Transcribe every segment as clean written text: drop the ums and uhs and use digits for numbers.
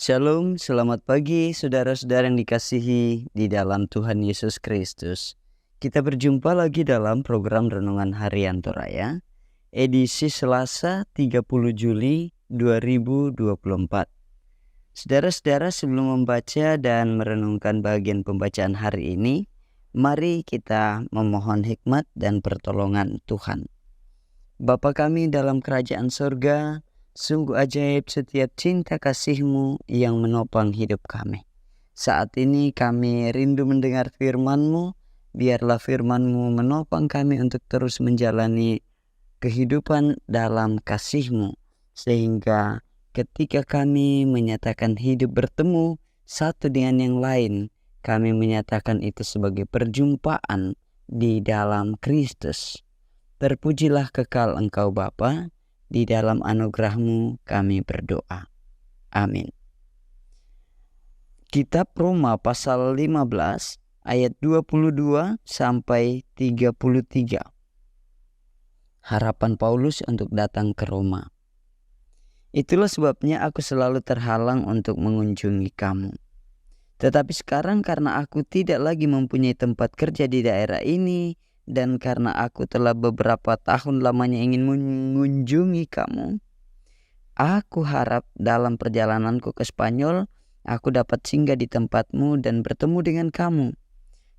Shalom, selamat pagi saudara-saudara yang dikasihi di dalam Tuhan Yesus Kristus. Kita berjumpa lagi dalam program Renungan Harian Toraya, edisi Selasa 30 Juli 2024. Saudara-saudara, sebelum membaca dan merenungkan bagian pembacaan hari ini, mari kita memohon hikmat dan pertolongan Tuhan. Bapa kami dalam kerajaan surga, sungguh ajaib setiap cinta kasih-Mu yang menopang hidup kami. Saat ini kami rindu mendengar firman-Mu, biarlah firman-Mu menopang kami untuk terus menjalani kehidupan dalam kasih-Mu. Sehingga ketika kami menyatakan hidup bertemu satu dengan yang lain, kami menyatakan itu sebagai perjumpaan di dalam Kristus. Terpujilah kekal Engkau Bapa, di dalam anugerah-Mu kami berdoa. Amin. Kitab Roma pasal 15 ayat 22 sampai 33. Harapan Paulus untuk datang ke Roma. Itulah sebabnya aku selalu terhalang untuk mengunjungi kamu. Tetapi sekarang karena aku tidak lagi mempunyai tempat kerja di daerah ini, dan karena aku telah beberapa tahun lamanya ingin mengunjungi kamu, aku harap dalam perjalananku ke Spanyol, aku dapat singgah di tempatmu dan bertemu dengan kamu,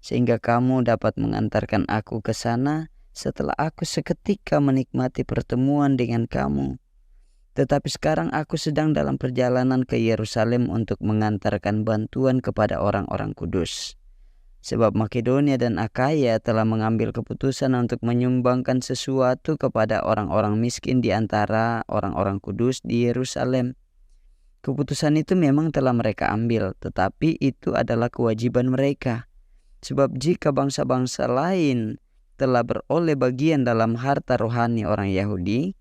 sehingga kamu dapat mengantarkan aku ke sana setelah aku seketika menikmati pertemuan dengan kamu. Tetapi sekarang aku sedang dalam perjalanan ke Yerusalem untuk mengantarkan bantuan kepada orang-orang kudus. Sebab Makedonia dan Akaya telah mengambil keputusan untuk menyumbangkan sesuatu kepada orang-orang miskin di antara orang-orang kudus di Yerusalem. Keputusan itu memang telah mereka ambil, tetapi itu adalah kewajiban mereka. Sebab jika bangsa-bangsa lain telah beroleh bagian dalam harta rohani orang Yahudi,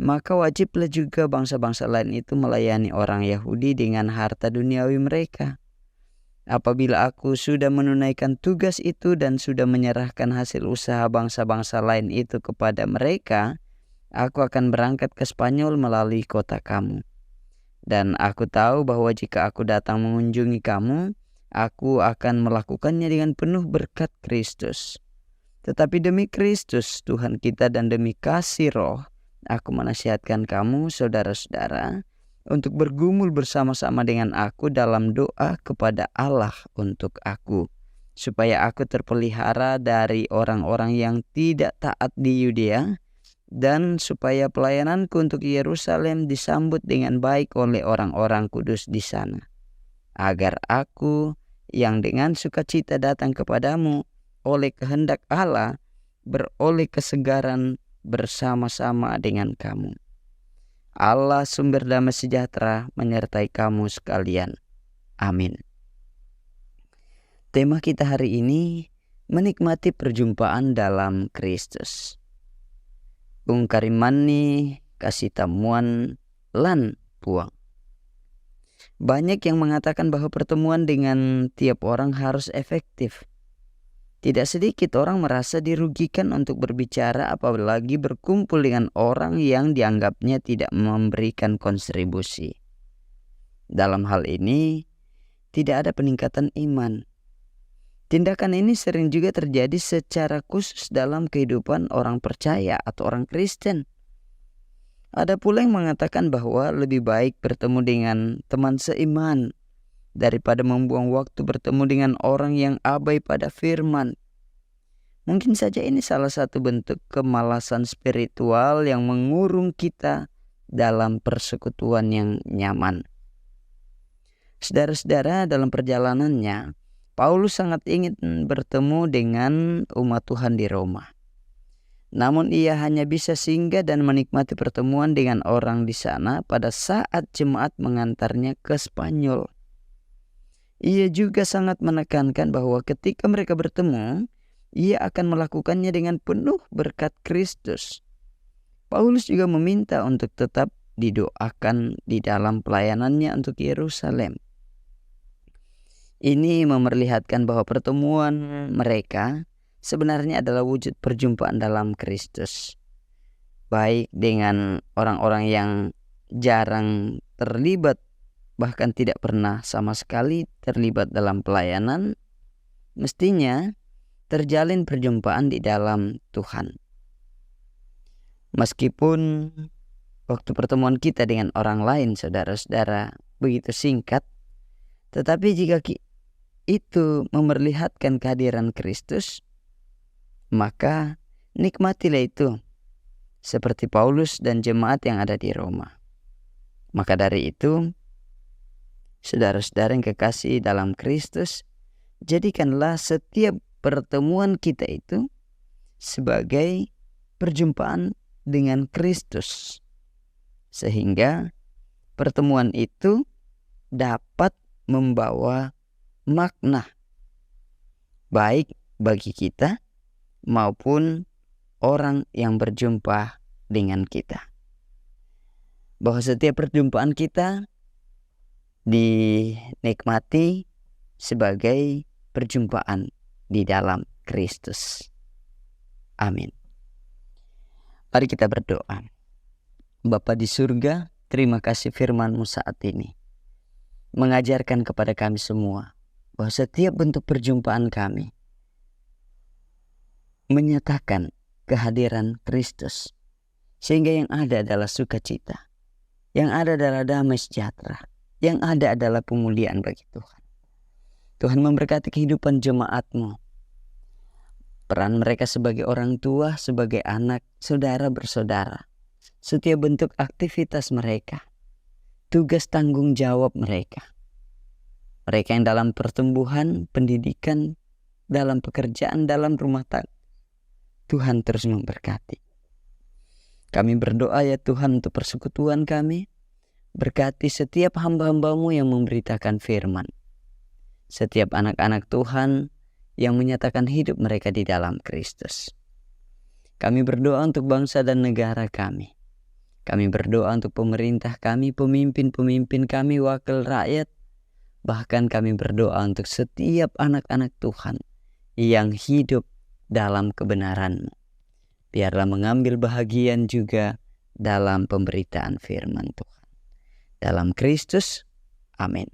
maka wajiblah juga bangsa-bangsa lain itu melayani orang Yahudi dengan harta duniawi mereka. Apabila aku sudah menunaikan tugas itu dan sudah menyerahkan hasil usaha bangsa-bangsa lain itu kepada mereka, aku akan berangkat ke Spanyol melalui kota kamu. Dan aku tahu bahwa jika aku datang mengunjungi kamu, aku akan melakukannya dengan penuh berkat Kristus. Tetapi demi Kristus Tuhan kita dan demi kasih Roh, aku menasihatkan kamu, saudara-saudara, untuk bergumul bersama-sama dengan aku dalam doa kepada Allah untuk aku, supaya aku terpelihara dari orang-orang yang tidak taat di Yudea, dan supaya pelayananku untuk Yerusalem disambut dengan baik oleh orang-orang kudus di sana, agar aku yang dengan sukacita datang kepadamu oleh kehendak Allah beroleh kesegaran bersama-sama dengan kamu. Allah sumber damai sejahtera menyertai kamu sekalian. Amin. Tema kita hari ini, menikmati perjumpaan dalam Kristus. Ungkarimani kasih tamuan lan puang. Banyak yang mengatakan bahwa pertemuan dengan tiap orang harus efektif. Tidak sedikit orang merasa dirugikan untuk berbicara, apalagi berkumpul dengan orang yang dianggapnya tidak memberikan kontribusi. Dalam hal ini, tidak ada peningkatan iman. Tindakan ini sering juga terjadi secara khusus dalam kehidupan orang percaya atau orang Kristen. Ada pula yang mengatakan bahwa lebih baik bertemu dengan teman seiman daripada membuang waktu bertemu dengan orang yang abai pada firman. Mungkin saja ini salah satu bentuk kemalasan spiritual yang mengurung kita dalam persekutuan yang nyaman. Saudara-saudara, dalam perjalanannya, Paulus sangat ingin bertemu dengan umat Tuhan di Roma. Namun ia hanya bisa singgah dan menikmati pertemuan dengan orang di sana pada saat jemaat mengantarnya ke Spanyol. Ia juga sangat menekankan bahwa ketika mereka bertemu, ia akan melakukannya dengan penuh berkat Kristus. Paulus juga meminta untuk tetap didoakan di dalam pelayanannya untuk Yerusalem. Ini memperlihatkan bahwa pertemuan mereka sebenarnya adalah wujud perjumpaan dalam Kristus. Baik dengan orang-orang yang jarang terlibat bahkan tidak pernah sama sekali terlibat dalam pelayanan, mestinya terjalin perjumpaan di dalam Tuhan. Meskipun waktu pertemuan kita dengan orang lain, saudara-saudara, begitu singkat, tetapi jika itu memperlihatkan kehadiran Kristus, maka nikmatilah itu seperti Paulus dan jemaat yang ada di Roma. Maka dari itu, saudara-saudara yang kekasih dalam Kristus, jadikanlah setiap pertemuan kita itu sebagai perjumpaan dengan Kristus, sehingga pertemuan itu dapat membawa makna baik bagi kita maupun orang yang berjumpa dengan kita. Bahwa setiap perjumpaan kita dinikmati sebagai perjumpaan di dalam Kristus. Amin. Mari kita berdoa. Bapa di surga, terima kasih firman-Mu saat ini mengajarkan kepada kami semua bahwa setiap bentuk perjumpaan kami menyatakan kehadiran Kristus, sehingga yang ada adalah sukacita, yang ada adalah damai sejahtera, yang ada adalah pemuliaan bagi Tuhan. Tuhan memberkati kehidupan jemaat-Mu, peran mereka sebagai orang tua, sebagai anak, saudara bersaudara, setiap bentuk aktivitas mereka, tugas tanggung jawab mereka yang dalam pertumbuhan, pendidikan, dalam pekerjaan, dalam rumah tangga, Tuhan terus memberkati. Kami berdoa ya Tuhan untuk persekutuan kami. Berkati setiap hamba-hamba-Mu yang memberitakan firman. Setiap anak-anak Tuhan yang menyatakan hidup mereka di dalam Kristus. Kami berdoa untuk bangsa dan negara kami. Kami berdoa untuk pemerintah kami, pemimpin-pemimpin kami, wakil rakyat. Bahkan kami berdoa untuk setiap anak-anak Tuhan yang hidup dalam kebenaran-Mu. Biarlah mengambil bahagian juga dalam pemberitaan firman Tuhan. Dalam Kristus, amin.